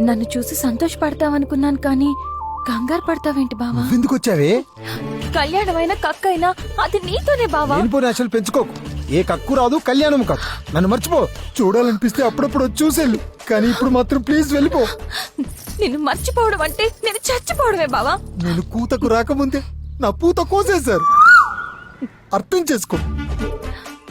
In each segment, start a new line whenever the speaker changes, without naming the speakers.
నన్ను చూసి సంతోషపడతావనుకున్నాను కానీ కంగారు పడతావేంటి బావా?
ఎందుకు వచ్చావే?
కళ్యాణమైన కక్కైనా అది నీతోనే బావా.
లేనిపోయిన ఆశలు పెంచుకోకు. ఏ కక్కు రాదు, కళ్యాణం కాదు. నన్ను మర్చిపో. చూడాలనిపిస్తే అప్పుడప్పుడు చూసేళ్ళు, కానీ ఇప్పుడు మాత్రం ప్లీజ్ వెళ్ళిపో.
నిన్ను మర్చిపోవడం అంటే నేను చచ్చిపోవడమే బావా.
నేను కూతకు రాకముందే నా పూత కోసేశారు. అర్థం చేసుకో.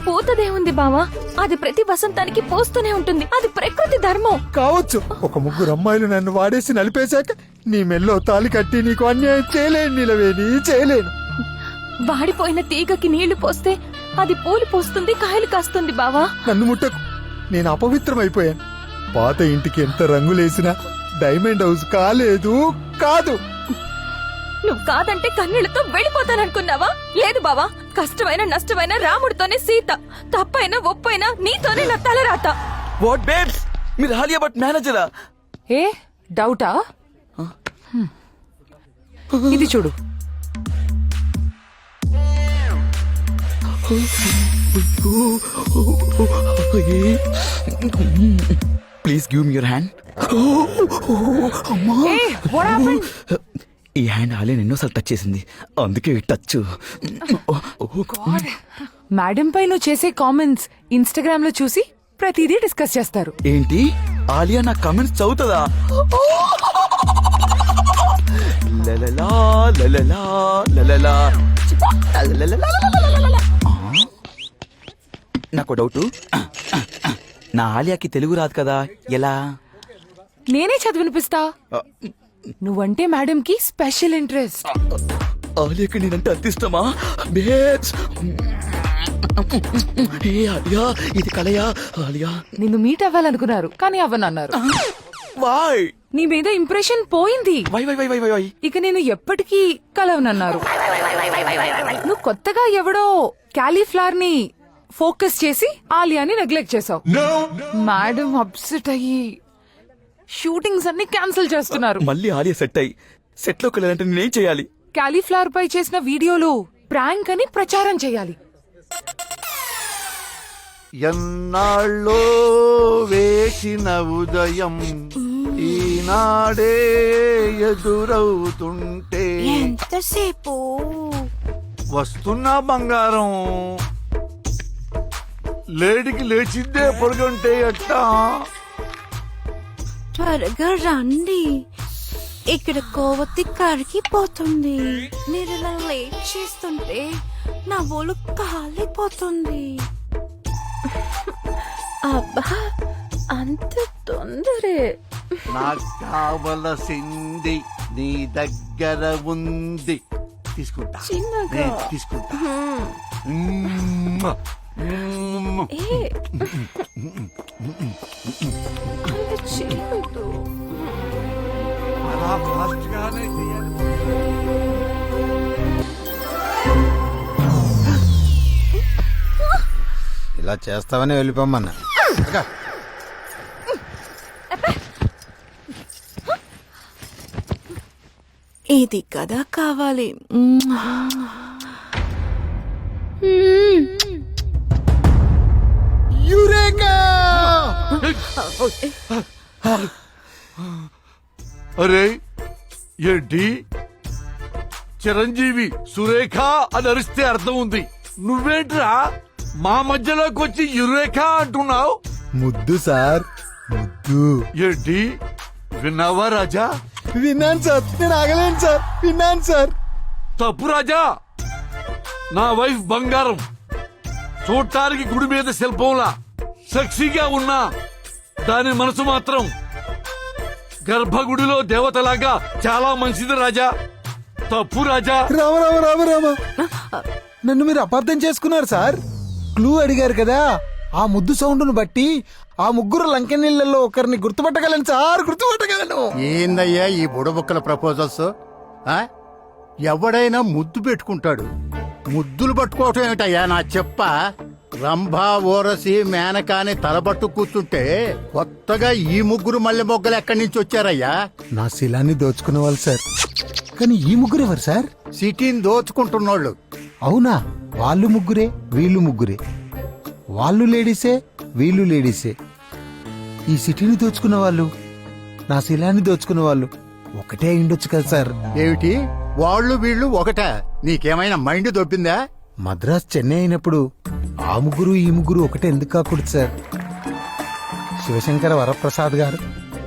పూతదేముంది బావా, అది ప్రతి వసంతానికి పోస్తూనే ఉంటుంది. అది ప్రకృతి ధర్మం.
కావచ్చు, ఒక ముగ్గురు అమ్మాయిలు నన్ను వాడేసి నలిపేశాక నీ మెల్లో తాలి కట్టి నీకు అన్యాయం చేయలేను నిలవేని, చేయలేను.
వాడిపోయిన తీగకి నీళ్లు పోస్తే అది పూలు పోస్తుంది, కాయలు కాస్తుంది బావా.
నన్ను ముట్టకు. నేను అపవిత్రమైపోయాను. పాత ఇంటికి ఎంత రంగులేసినా డైమండ్ హౌస్ కాలేదు, కాదు.
నువ్వు కాదంటే కన్నీళ్లతో వెళ్ళిపోతాననుకున్నావా? లేదు బావా, కష్టమైన నష్టమైన రాముడితోనే సీత, తప్పైనా ఒప్పైనా నీతోనే నా తలరాత.
వాట్ బేబ్స్, మీరు ఆలియా భట్ మేనేజరా?
ఏ డౌటా? ఇది చూడు.
Please give me your hand. ఈ హ్యాండ్ ఆలియా ఎన్నోసార్లు టచ్ చేసింది, అందుకే టచ్.
మేడం పై నువ్వు చేసే కామెంట్స్ ఇన్స్టాగ్రామ్ లో చూసి ప్రతిదీ డిస్కస్ చేస్తారు.
ఏంటి, ఆలియా నా కమెంట్స్ చదువుతుందా? లలలా, లలలా, లలలా, లలలా. నాకు డౌట్, నా ఆలియాకి తెలుగు రాదు కదా, ఎలా?
నేనే చదివినిపిస్తా. నువ్వంటే మేడం కి స్పెషల్ ఇంట్రెస్ట్.
ఆలియాకి నేనంటే అంత ఇష్టమా? బేబ్స్, ఏ ఆలియా, ఇది కలయా? ఆలియా
నిన్ను మీట్ అవ్వాలనుకున్నారు కానీ అవ్వనన్నారు.
వై?
నీ మీద ఇంప్రెషన్ పోయింది.
Why why why why why why?
ఇక నేను ఎప్పటికీ కలవనన్నారు. నువ్వు కొత్తగా ఎవడో క్యాలీఫ్లవర్ ని ఫోకస్ చేసి ఆలియాని నెగ్లెక్ట్ చేసావు. మేడం అప్సెట్ అయ్యి షూటింగ్స్ అన్ని క్యాన్సిల్ చేస్తున్నారు.
మళ్ళీ ఆలియా సెట్ అయ్యి సెట్ లోకి వెళ్ళాలంటే నేనేం చేయాలి?
క్యాలీఫ్లవర్ పై చేసిన వీడియోలు ప్రాంక్ అని ప్రచారం చేయాలి.
ఎన్నాళ్ళో వేసిన ఉదయం ఈనాడే ఎదురవుతుంటే
ఎంతసేపు
వస్తున్నా బంగారం, లేడికి లేచిందే పొడుగుంటే ఎట్టా?
త్వరగా రండి, ఇక్కడ కోవతి కరిగిపోతుంది. మీరు ఇలా లేట్ చేస్తుంటే నా ఒళ్ళు కాలిపోతుంది.
అబ్బా, అంత తొందరే?
నాకు కావలసింది నీ దగ్గర ఉంది, తీసుకుంటా.
చిన్నగా.
నేను తీసుకుంటా. మ్మ్. మ్మ్.
ఏ, అలా చేయొద్దు.
అలా ఫాస్ట్ గానే చేయాలి.
ఇలా చేస్తావని వెళ్ళిపోమ్మన్నా.
ఇది కదా కావాలి.
యురేకా!
అరే ఏంటి, చిరంజీవి సురేఖ అని అరిస్తే అర్థం ఉంది, నువ్వేంట్రా మా మధ్యలోకి వచ్చి యురేఖ అంటున్నావు?
ముద్దు సార్, ముద్దు.
ఏంటి, విన్నావా రాజా?
విన్నాను సార్, నేను ఆగలేను సార్, విన్నాను సార్.
తప్పు రాజా, నా వైఫ్ బంగారం, చూడటానికి గుడి మీద శిల్పంలా సెక్సీగా ఉన్నా దాని మనసు మాత్రం గర్భగుడిలో దేవతలాగా చాలా మంచిది రాజా. తప్పు రాజా.
రామ రామ రామ రామ, నన్ను మీరు అపార్థం చేసుకున్నారు సార్. క్లూ అడిగారు కదా, ఆ ముద్దు సౌండ్ను బట్టి ఆ ముగ్గురు లంకెనీళ్లలో ఒకరిని గుర్తుపట్టగలను సార్, గుర్తుపట్టగలను.
ఏందయ్యా ఈ బుడబుక్కల ప్రపోజల్స్? ఎవడైనా ముద్దు పెట్టుకుంటాడు, ముద్దులు పట్టుకోవటం ఏమిటయ్యా నా చెప్ప? రంభా, ఓరసి, మేనకాని తలబట్టు కూర్చుంటే కొత్తగా ఈ ముగ్గురు మల్లె మొగ్గలు ఎక్కడి నుంచి వచ్చారయ్యా?
నా శిలాన్ని దోచుకునే వాళ్ళు సార్. కానీ ఈ ముగ్గురు ఎవరు సార్?
సిటీని దోచుకుంటున్నోళ్ళు.
అవునా? వాళ్ళు ముగ్గురే, వీళ్ళు ముగ్గురే. వాళ్ళు లేడీసే, వీళ్ళు లేడీసే. ఈ సిటీని దోచుకున్న వాళ్ళు నా శీలాన్ని దోచుకున్న వాళ్ళు ఒకటే అయిండొచ్చు కదా సార్.
ఏమిటి వాళ్ళు వీళ్ళు ఒకట? నీకేమైనా మైండ్ దొబ్బిందా?
మద్రాస్ చెన్నై అయినప్పుడు ఆ ముగ్గురు ఈ ముగ్గురు ఒకటే ఎందుకు కాకూడదు సార్? శివశంకర వరప్రసాద్ గారు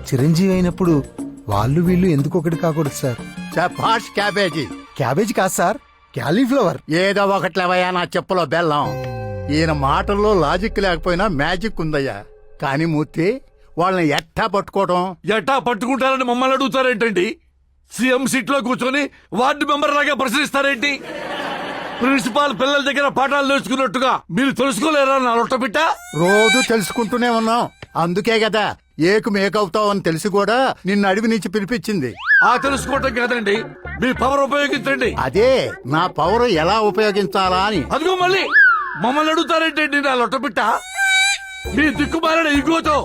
చిరంజీవి అయినప్పుడు వాళ్ళు వీళ్ళు ఎందుకు ఒకటి కాకూడదు సార్?
చపాష్ క్యాబేజీ.
క్యాబేజీ కాదు సార్, క్యాలీఫ్లవర్.
ఏదో ఒకట్లేవయ్యా నా చెప్పులో బెల్లం. ఈయన మాటల్లో లాజిక్ లేకపోయినా మ్యాజిక్ ఉందయ్యా. కానీ మూర్తి, వాళ్ళని ఎట్టా పట్టుకోవడం?
ఎట్టా పట్టుకుంటారని మమ్మల్ని అడుగుతారేంటండి? సీఎం సీట్ లో కూర్చొని వార్డు మెంబర్ లాగా ప్రశ్నిస్తారేంటి? ప్రిన్సిపాల్ పిల్లల దగ్గర పాఠాలు నేర్చుకున్నట్టుగా మీరు తెలుసుకోలేరా నా లొట్టబిట్ట?
రోజు తెలుసుకుంటూనే ఉన్నాం. అందుకే కదా ఏకు మేకవుతావని తెలిసి కూడా నిన్ను అడవి నుంచి పిలిపించింది.
ఆ తెలుసుకోవటం కాదండి, మీ పవర్ ఉపయోగించండి.
అదే నా పవర్ ఎలా ఉపయోగించాలా అని.
అదిగో మళ్ళీ మమ్మల్ని అడుగుతారేంటండి నా లొట్టబిట్ట? మీ దిక్కుమాలిన ఇగోతో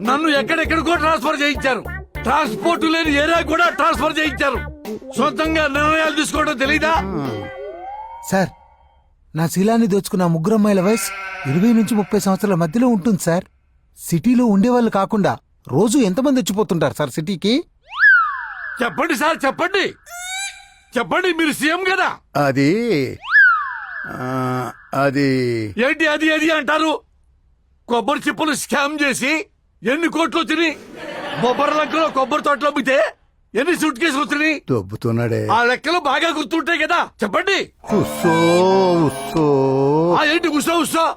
నన్ను ఎక్కడెక్కడికో ట్రాన్స్ఫర్ చేయించారు. ట్రాన్స్పోర్ట్ లేని ఏరియా కూడా ట్రాన్స్ఫర్ చేయించారు. సొంతంగా నిర్ణయాలు తీసుకోవడం తెలీదా?
సార్, నా శీలాన్ని దోచుకున్న ఆ ముగ్గురు అమ్మాయిల వయసు 20 నుంచి 30 సంవత్సరాల మధ్యలో ఉంటుంది సార్. సిటీలో ఉండేవాళ్ళు కాకుండా రోజు ఎంతమంది వచ్చిపోతుంటారు సార్ సిటీకి?
చెప్పండి సార్, చెప్పండి చెప్పండి, మీరు సీఎం కదా.
అది అది
ఏంటి అది అది అంటారు? కొబ్బరి చిప్పలు స్కామ్ చేసి ఎన్ని కోట్లు తిని బొబ్బరి లంకలో కొబ్బరి తోటలో అమ్మితే ఎన్ని సూట్ కేసులు వచ్చినాయి?
దొబ్బుతున్నాడే.
ఆ లెక్కలు బాగా గుర్తుంటాయి కదా, చెప్పండి.
ఉస్సో ఉస్సో.
ఆ ఏంటి ఉత్సవ ఉత్సవ?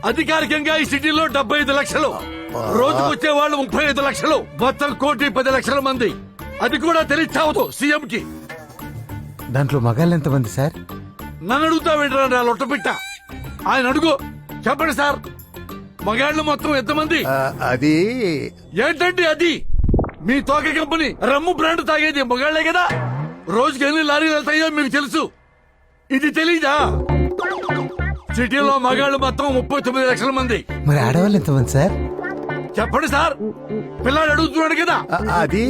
అధికారికంగా ఈ సిటీలో 75 లక్షలు, రోజుకు వచ్చే వాళ్ళు 35 లక్షలు, మొత్తం 1,10,00,000 మంది. అది కూడా తెలియచావదు సీఎం కి.
దాంట్లో మగాళ్ళు ఎంతమంది సార్?
నన్ను అడుగుతా వింటారా నా లొట్టపిట్ట? ఆయన అడుగు, చెప్పండి సార్. మగాళ్ళు మొత్తం ఎంతమంది?
అది
ఏంటండి అది? మీ తోక కంపెనీ రమ్ము బ్రాండ్ తాగేది మగాళ్లే కదా. రోజుకి ఎన్ని లారీలు వెళ్తాయో మీకు తెలుసు. ఇది తెలీదా? సిటీలో మగాళ్ళు మొత్తం 39 లక్షల మంది.
మరి ఆడవాళ్ళు ఎంతమంది సార్?
చెప్పండి సార్, పిల్లాడు అడుగుతున్నాడు కదా.
అది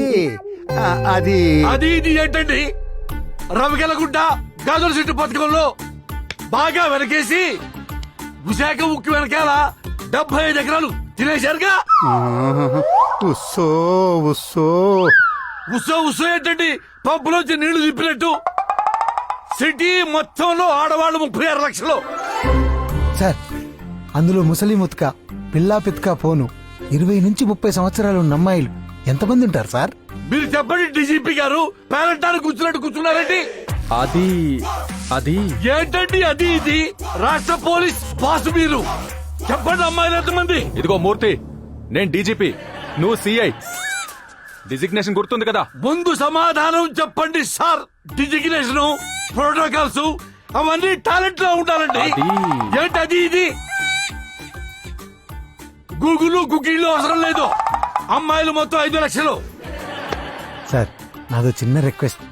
అది
అది ఇది ఏంటండి? రవికెలగుంట గాజుల చెట్టు పథకంలో బాగా వెనకేసి విశాఖ ఉక్కు వెనకాల 75 ఎకరాలు తినేశారుగా.
ఉస్సో ఉస్సో.
ఉత్సవ ఉత్సవం ఏంటండి? పంపులోంచి నీళ్లు తిప్పినట్టు. సిటీ మొత్తంలో ఆడవాళ్ళు 36 లక్షలు.
సార్, అందులో ముసలి ముత్క, పిల్లా పిత్క పోను 20 నుంచి 30 సంవత్సరాలు ఉన్న అమ్మాయిలు ఎంతమంది ఉంటారు సార్?
మీరు చెప్పండి డీజీపీ గారు, పేరంటారు కూర్చున్నట్టు కూర్చున్నారండి.
అది అది
ఏంటండి అది ఇది? రాష్ట్ర పోలీస్ బాస్ మీరు. చెప్పండి అమ్మాయిలు ఎంతమంది?
ఇదిగో మూర్తి, నేను డీజీపీ, నువ్వు సిఐ. డిజిగ్నేషన్ గుర్తుంది కదా?
ముందు సమాధానం చెప్పండి సార్. డిజిగ్నేషన్, ప్రోటోకాల్స్ అవన్నీ టాలెంట్ లో ఉండాలండి.
అది-
ఏంటి అది ఇది? గూగుల్ గుగ్గిళ్ళు అవసరం లేదు. అమ్మాయిలు మొత్తం 5 లక్షలు.
సార్, నాదో చిన్న రిక్వెస్ట్.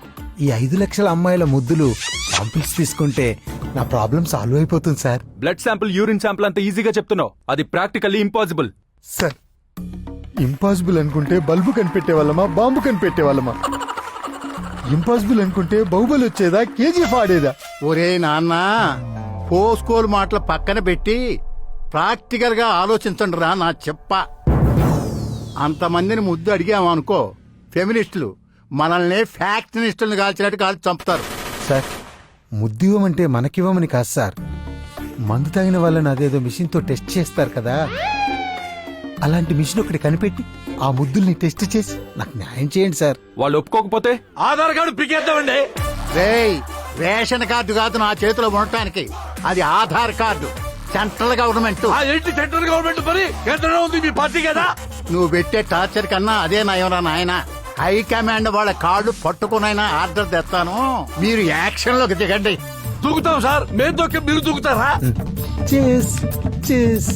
ఈ 5 లక్షల అమ్మాయిల ముద్దులు శాంపిల్స్ తీసుకుంటే నా ప్రాబ్లం సాల్వ్ అయిపోతుంది sir.
Blood sample, urine sample అంత ఈజీగా చెప్తున్నావు. అది ప్రాక్టికల్లీ ఇంపాసిబుల్.
సార్, ఇంపాసిబుల్ అనుకుంటే బల్బు కనిపెట్టే వాళ్ళమా, బాంబు కనిపెట్టే వాళ్ళమా? ఇంపాసిబుల్ అనుకుంటే బాహుబలి వచ్చేదా, కేజీఎఫ్ ఆడేదా?
ఒరే నాన్న, పోస్కోల్ మాటలు పక్కన పెట్టి ప్రాక్టికల్ గా ఆలోచించండి రా నా చెప్ప. అంతమందిని ముద్దు అడిగామనుకో, ఫెమినిస్టులు మనల్ని ఫ్యాక్షనిస్టులను కాల్చినట్టు కాల్చి చంపుతారు.
సార్, ముద్దివ్వమంటే మనకివ్వమని కాదు సార్. మందు తాగిన వాళ్ళని అదేదో మిషన్ తో టెస్ట్ చేస్తారు కదా, అలాంటి మిషన్ ఒకటి కనిపెట్టి ఆ ముద్దుల్ని టెస్ట్ చేసి నాకు న్యాయం చేయండి సార్.
వాళ్ళు ఒప్పుకోకపోతే
ఆధార్ కార్డు పికేద్దామండి.
రేయ్, రేషన్ కార్డు కాదు నా చేతిలో ఉండటానికి, అది ఆధార్ కార్డు. Central government.
ఆ ఏంటి సెంట్రల్ గవర్నమెంట్ పని? కేంద్రంలో ఉంది మీ పార్టీ కదా.
నువ్వు పెట్టే టార్చర్ కన్నా అదే నయంరా నాయన. హైకమాండ్ వాళ్ళ కాళ్ళు పట్టుకునైనా ఆర్డర్ తెస్తాను, మీరు యాక్షన్ లోకి దిగండి.
దూకుతాం సార్. మేము దొక్కి మీరు దూకుతారా?
చేస్ చేస్